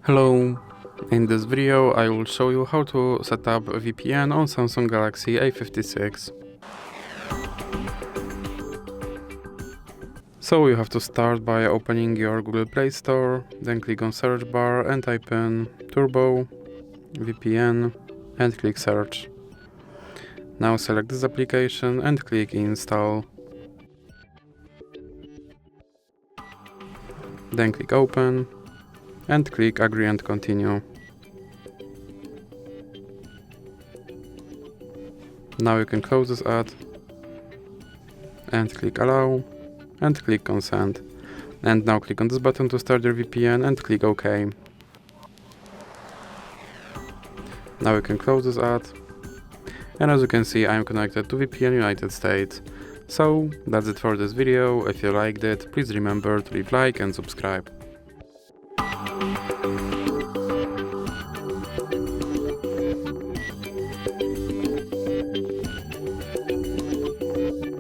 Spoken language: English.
Hello, in this video I will show you how to set up a VPN on Samsung Galaxy A56. So you have to start by opening your Google Play Store, then click on search bar and type in Turbo VPN and click search. Now select this application and click install. Then click open and click agree and continue. Now you can close this ad and click allow and click consent. And now click on this button to start your VPN and click OK. Now you can close this ad. And as you can see, I am connected to VPN United States. So that's it for this video. If you liked it, please remember to leave like and subscribe.